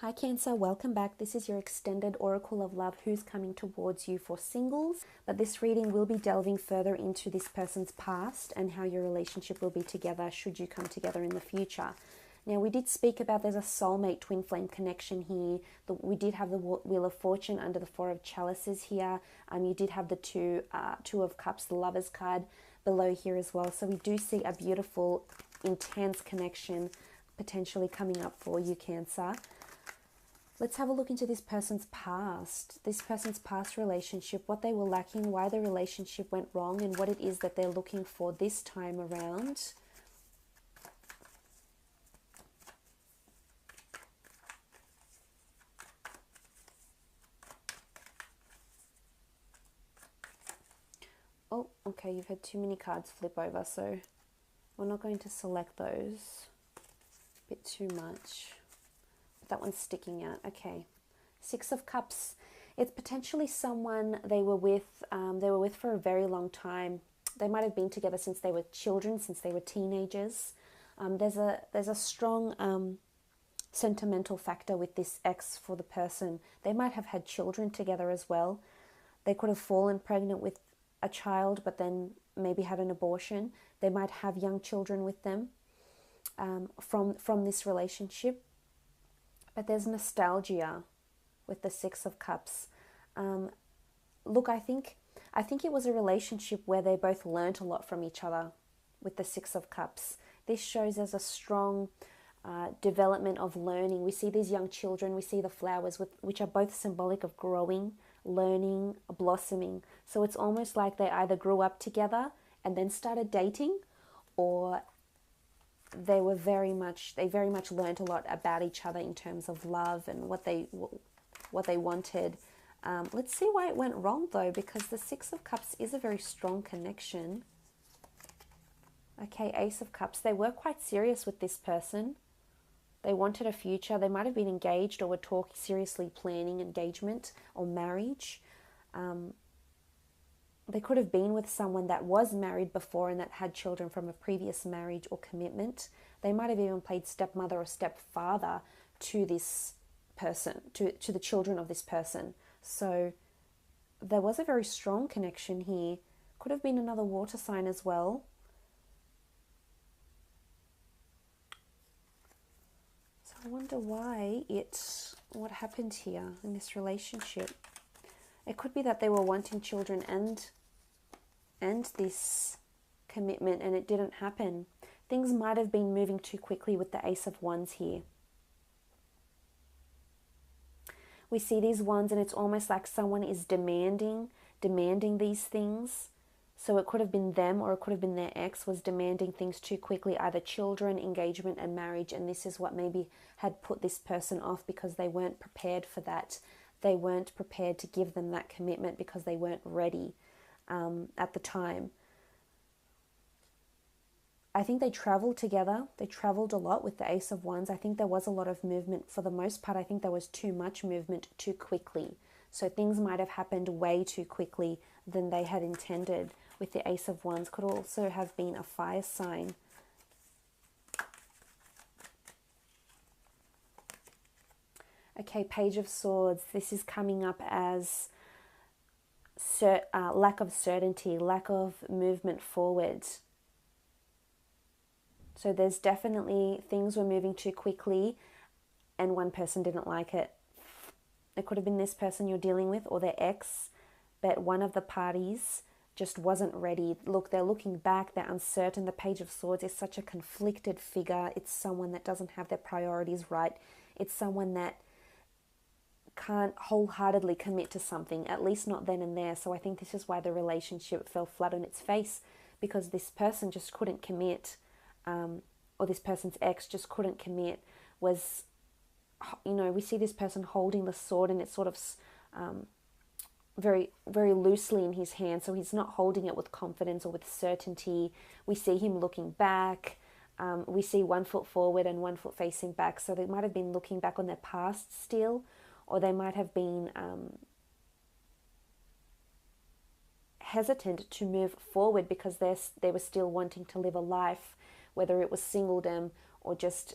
Hi Cancer, welcome back. This is your extended Oracle of Love who's coming towards you for singles. But this reading will be delving further into this person's past and how your relationship will be together should you come together in the future. Now, we did speak about there's a soulmate twin flame connection here. We did have the Wheel of Fortune under the Four of Chalices here. You did have the Two of Cups, the Lovers card below here as well. So we do see a beautiful, intense connection potentially coming up for you, Cancer. Let's have a look into this person's past relationship, what they were lacking, why the relationship went wrong, and what it is that they're looking for this time around. Oh, okay, you've had too many cards flip over, so we're not going to select those. A bit too much. That one's sticking out. Okay, Six of Cups. It's potentially someone they were with for a very long time. They might have been together since they were children, since they were teenagers. There's a strong sentimental factor with this ex for the person. They might have had children together as well. They could have fallen pregnant with a child, but then maybe had an abortion. They might have young children with them from this relationship. But there's nostalgia with the Six of Cups. Look, I think it was a relationship where they both learnt a lot from each other with the Six of Cups. This shows as a strong development of learning. We see these young children, we see the flowers, which are both symbolic of growing, learning, blossoming. So it's almost like they either grew up together and then started dating, or they very much learned a lot about each other in terms of love and what they wanted. Let's see why it went wrong though, because the Six of Cups is a very strong connection. Okay, Ace of Cups. They were quite serious with this person. They wanted a future. They might have been engaged or were seriously planning engagement or marriage. They could have been with someone that was married before and that had children from a previous marriage or commitment. They might have even played stepmother or stepfather to this person, to the children of this person. So there was a very strong connection here. Could have been another water sign as well. So I wonder what happened here in this relationship. It could be that they were wanting children and this commitment, and it didn't happen. Things might have been moving too quickly with the Ace of Wands here. We see these wands and it's almost like someone is demanding these things. So it could have been them, or it could have been their ex was demanding things too quickly, either children, engagement and marriage, and this is what maybe had put this person off because they weren't prepared for that. They weren't prepared to give them that commitment because they weren't ready at the time. I think they traveled together. They traveled a lot with the Ace of Wands. I think there was a lot of movement. For the most part, I think there was too much movement too quickly. So things might have happened way too quickly than they had intended. With the Ace of Wands, could also have been a fire sign. Okay, Page of Swords. This is coming up as lack of certainty, lack of movement forward. So there's definitely things were moving too quickly and one person didn't like it. It could have been this person you're dealing with or their ex, but one of the parties just wasn't ready. Look, they're looking back, they're uncertain. The Page of Swords is such a conflicted figure. It's someone that doesn't have their priorities right. It's someone that can't wholeheartedly commit to something, at least not then and there. So I think this is why the relationship fell flat on its face, because this person just couldn't commit, or this person's ex just couldn't commit. Was, we see this person holding the sword and it's sort of very, very loosely in his hand, so he's not holding it with confidence or with certainty. We see him looking back. We see 1 foot forward and 1 foot facing back, so they might have been looking back on their past still, or they might have been hesitant to move forward because they were still wanting to live a life, whether it was singledom or just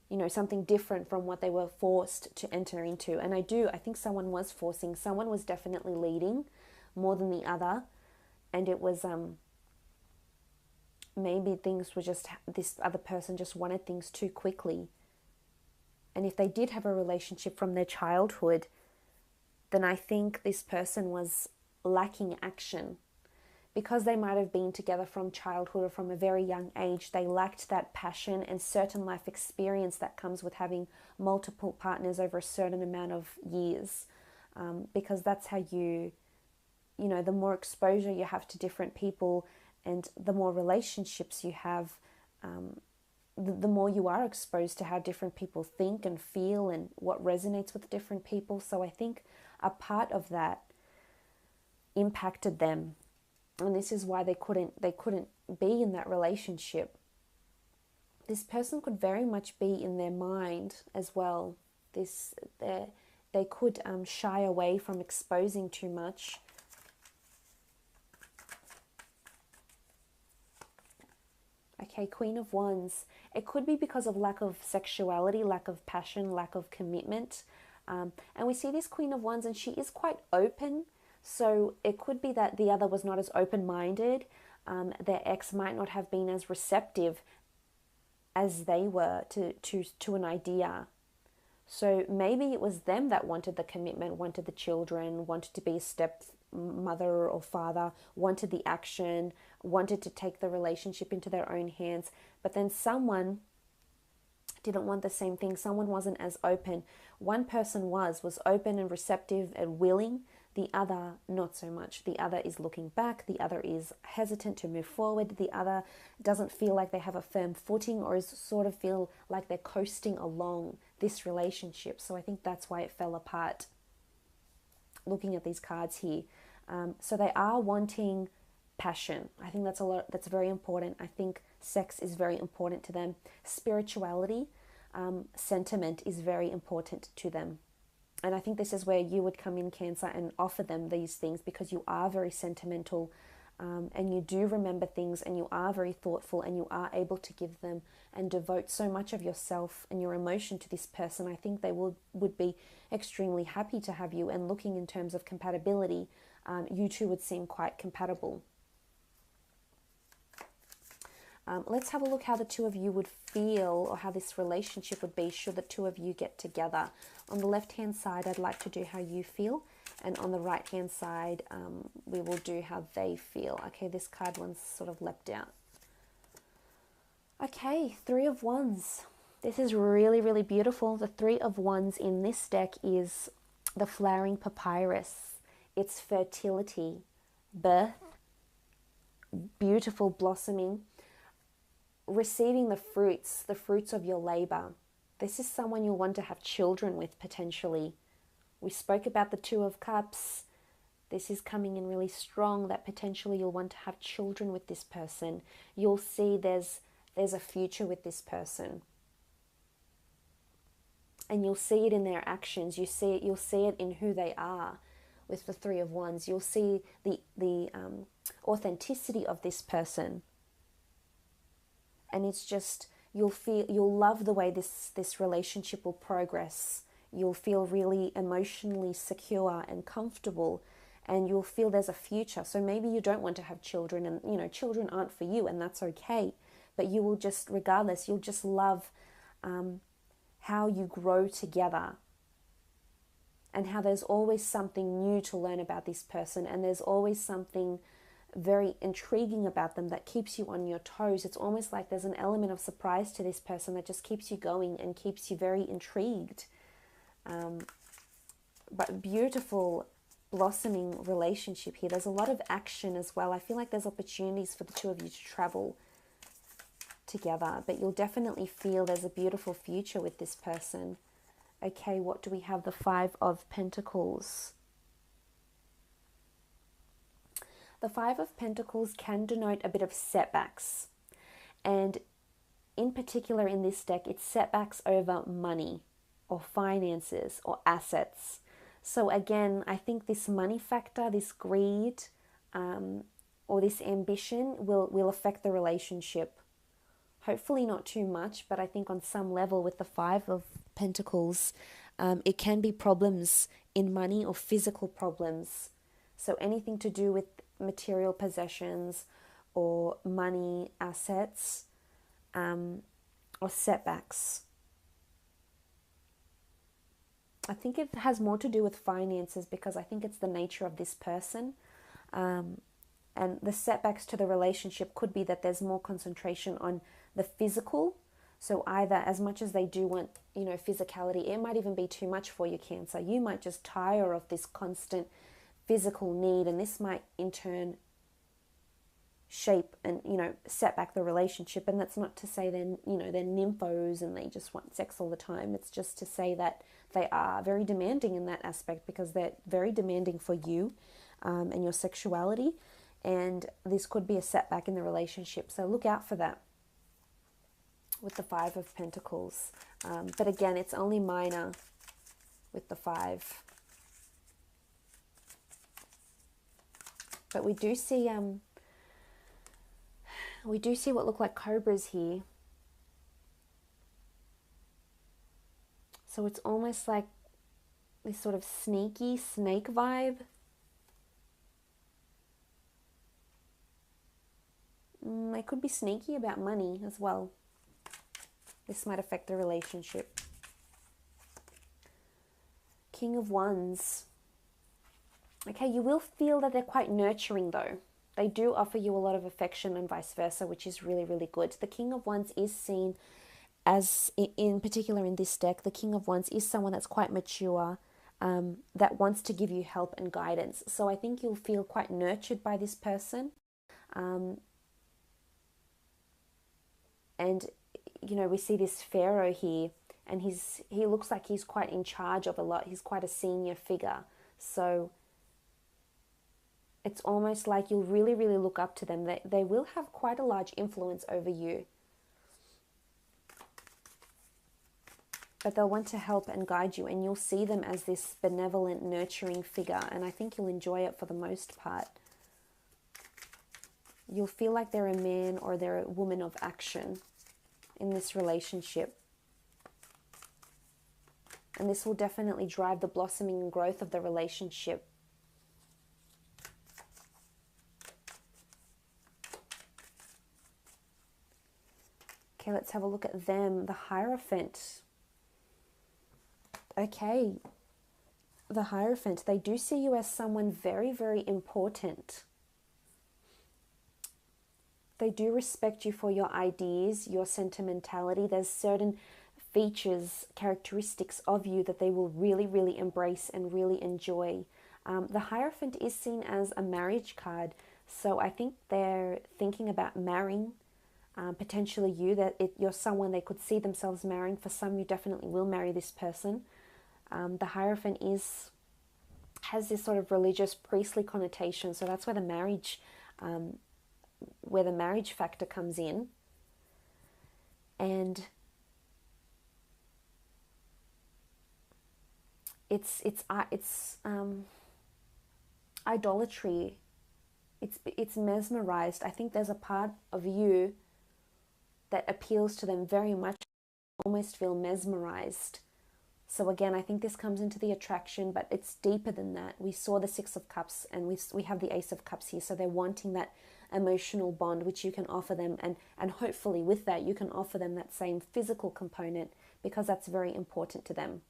you know, something different from what they were forced to enter into. And I think someone was forcing, someone was definitely leading more than the other. And it was, maybe things were just, this other person just wanted things too quickly. And if they did have a relationship from their childhood, then I think this person was lacking action. Because they might have been together from childhood or from a very young age, they lacked that passion and certain life experience that comes with having multiple partners over a certain amount of years. Because that's how you know, the more exposure you have to different people and the more relationships you have, the more you are exposed to how different people think and feel and what resonates with different people. So I think a part of that impacted them. And this is why they couldn't be in that relationship. This person could very much be in their mind as well. They could shy away from exposing too much. Okay, Queen of Wands. It could be because of lack of sexuality, lack of passion, lack of commitment. And we see this Queen of Wands and she is quite open. So it could be that the other was not as open-minded. Their ex might not have been as receptive as they were to an idea. So maybe it was them that wanted the commitment, wanted the children, wanted to be a stepmother or father, wanted the action, wanted to take the relationship into their own hands. But then someone didn't want the same thing. Someone wasn't as open. One person was open and receptive and willing. The other, not so much. The other is looking back. The other is hesitant to move forward. The other doesn't feel like they have a firm footing or is sort of feel like they're coasting along this relationship. So I think that's why it fell apart. Looking at these cards here. So they are wanting passion. I think that's very important. I think sex is very important to them. Spirituality, sentiment is very important to them. And I think this is where you would come in, Cancer, and offer them these things because you are very sentimental and you do remember things and you are very thoughtful and you are able to give them and devote so much of yourself and your emotion to this person. I think they would be extremely happy to have you, and looking in terms of compatibility, you two would seem quite compatible. Let's have a look how the two of you would feel or how this relationship would be should the two of you get together. On the left-hand side, I'd like to do how you feel. And on the right-hand side, we will do how they feel. Okay, this card one's sort of leapt out. Okay, Three of Wands. This is really, really beautiful. The Three of Wands in this deck is the flowering papyrus. It's fertility, birth, beautiful blossoming, receiving the fruits of your labor. This is someone you'll want to have children with potentially. We spoke about the Two of Cups. This is coming in really strong that potentially you'll want to have children with this person. You'll see there's a future with this person. And you'll see it in their actions. You'll see it in who they are with the Three of Wands. You'll see the authenticity of this person. And it's just, you'll love the way this relationship will progress. You'll feel really emotionally secure and comfortable, and you'll feel there's a future. So maybe you don't want to have children, and you know, children aren't for you, and that's okay. But you will just, regardless, you'll just love how you grow together, and how there's always something new to learn about this person, and there's always something very intriguing about them that keeps you on your toes. It's almost like there's an element of surprise to this person that just keeps you going and keeps you very intrigued. But beautiful blossoming relationship here. There's a lot of action as well. I feel like there's opportunities for the two of you to travel together, but you'll definitely feel there's a beautiful future with this person. Okay, what do we have? The Five of Pentacles. The Five of Pentacles can denote a bit of setbacks, and in particular in this deck, it's setbacks over money or finances or assets. So again, I think this money factor, this greed or this ambition will affect the relationship. Hopefully not too much, but I think on some level with the Five of Pentacles, it can be problems in money or physical problems. So anything to do with material possessions or money, assets, or setbacks. I think it has more to do with finances because I think it's the nature of this person. And the setbacks to the relationship could be that there's more concentration on the physical. So either as much as they do want, physicality, it might even be too much for you, Cancer. You might just tire of this constant physical need, and this might in turn shape and, set back the relationship. And that's not to say they're nymphos and they just want sex all the time. It's just to say that they are very demanding in that aspect because they're very demanding for you and your sexuality. And this could be a setback in the relationship. So look out for that with the Five of Pentacles. But again, it's only minor with the Five. But we do see what look like cobras here. So it's almost like this sort of sneaky snake vibe. They could be sneaky about money as well. This might affect the relationship. King of Wands. Okay, you will feel that they're quite nurturing though. They do offer you a lot of affection and vice versa, which is really, really good. The King of Wands is seen as, in particular in this deck, the King of Wands is someone that's quite mature, that wants to give you help and guidance. So I think you'll feel quite nurtured by this person. And, we see this Pharaoh here, and he looks like he's quite in charge of a lot. He's quite a senior figure. So it's almost like you'll really, really look up to them. They will have quite a large influence over you. But they'll want to help and guide you, and you'll see them as this benevolent, nurturing figure, and I think you'll enjoy it for the most part. You'll feel like they're a man or they're a woman of action in this relationship. And this will definitely drive the blossoming and growth of the relationship. Okay, let's have a look at them. The Hierophant. Okay, the Hierophant, they do see you as someone very, very important. They do respect you for your ideas, your sentimentality. There's certain features, characteristics of you that they will really, really embrace and really enjoy. The Hierophant is seen as a marriage card. So I think they're thinking about marrying, potentially you, that you're someone they could see themselves marrying. For some, you definitely will marry this person. The Hierophant has this sort of religious, priestly connotation. So that's where the marriage factor comes in. And it's idolatry. It's mesmerized. I think there's a part of you that appeals to them very much. Almost feel mesmerized. So again, I think this comes into the attraction, but it's deeper than that. We saw the Six of Cups, and we have the Ace of Cups here. So they're wanting that emotional bond, which you can offer them, and hopefully with that you can offer them that same physical component, because that's very important to them.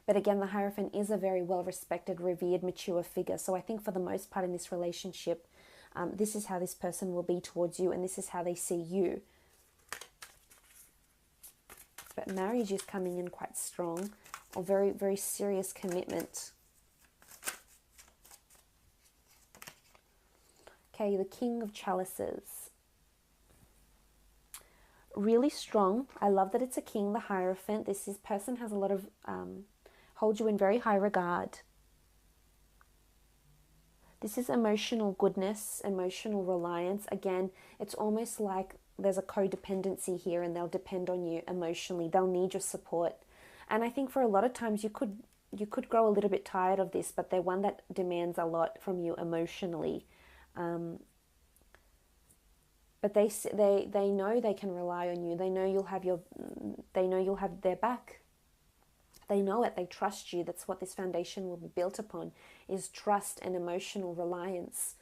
But again, the Hierophant is a very well-respected, revered, mature figure. So I think for the most part in this relationship, this is how this person will be towards you, and this is how they see you. But marriage is coming in quite strong, or very, very serious commitment. Okay, the King of Chalices. Really strong. I love that it's a king, the Hierophant. This person has a lot of, holds you in very high regard. This is emotional goodness, emotional reliance. Again, it's almost like there's a codependency here, and they'll depend on you emotionally. They'll need your support. And I think for a lot of times you could grow a little bit tired of this, but they're one that demands a lot from you emotionally. But But they know they can rely on you. They know you'll have their back. They know it. They trust you. That's what this foundation will be built upon, is trust and emotional reliance.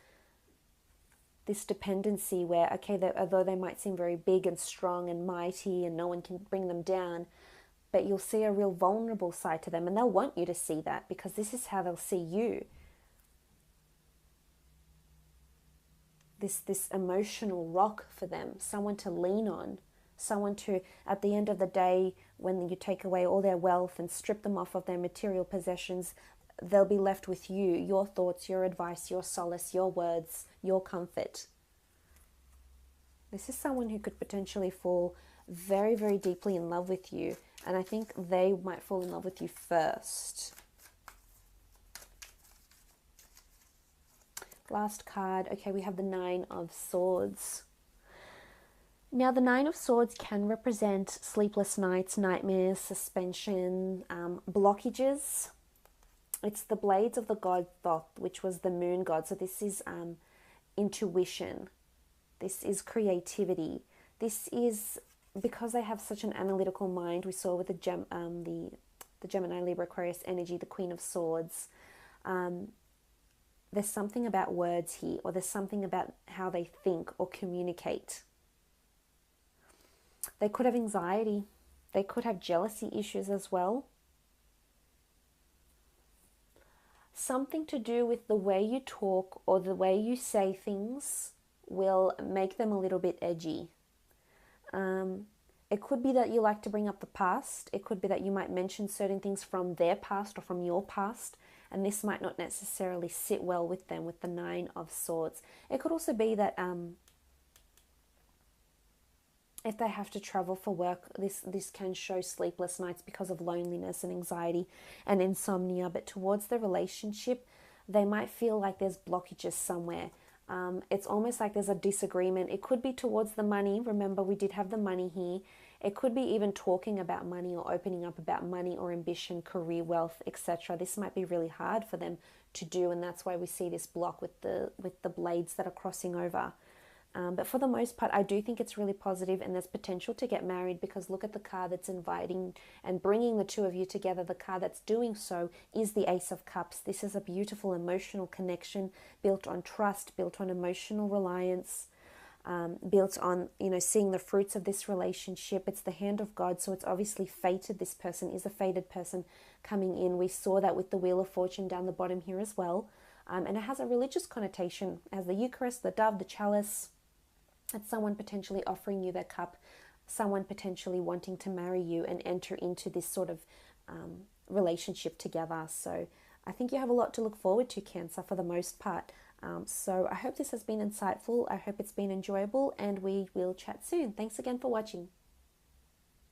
This dependency where, okay, although they might seem very big and strong and mighty and no one can bring them down, but you'll see a real vulnerable side to them, and they'll want you to see that, because this is how they'll see you. This emotional rock for them, someone to lean on, someone to, at the end of the day, when you take away all their wealth and strip them off of their material possessions, they'll be left with you, your thoughts, your advice, your solace, your words, your comfort. This is someone who could potentially fall very, very deeply in love with you, and I think they might fall in love with you first. Last card. Okay, we have the Nine of Swords. Now, the Nine of Swords can represent sleepless nights, nightmares, suspension, blockages. It's the blades of the god Thoth, which was the moon god. So this is intuition. This is creativity. This is, because they have such an analytical mind, we saw with the Gemini, Libra, Aquarius energy, the Queen of Swords. There's something about words here, or there's something about how they think or communicate. They could have anxiety. They could have jealousy issues as well. Something to do with the way you talk or the way you say things will make them a little bit edgy. It could be that you like to bring up the past. It could be that you might mention certain things from their past or from your past, and this might not necessarily sit well with them with the Nine of Swords. It could also be that if they have to travel for work, this can show sleepless nights because of loneliness and anxiety and insomnia. But towards the relationship, they might feel like there's blockages somewhere. It's almost like there's a disagreement. It could be towards the money. Remember, we did have the money here. It could be even talking about money or opening up about money or ambition, career, wealth, etc. This might be really hard for them to do, and that's why we see this block with the blades that are crossing over. But for the most part, I do think it's really positive, and there's potential to get married, because look at the card that's inviting and bringing the two of you together. The card that's doing so is the Ace of Cups. This is a beautiful emotional connection built on trust, built on emotional reliance, built on, seeing the fruits of this relationship. It's the hand of God, so it's obviously fated. This person is a fated person coming in. We saw that with the Wheel of Fortune down the bottom here as well. And it has a religious connotation. It has the Eucharist, the dove, the chalice. It's someone potentially offering you their cup, someone potentially wanting to marry you and enter into this sort of relationship together. So I think you have a lot to look forward to, Cancer, for the most part. So I hope this has been insightful. I hope it's been enjoyable, and we will chat soon. Thanks again for watching.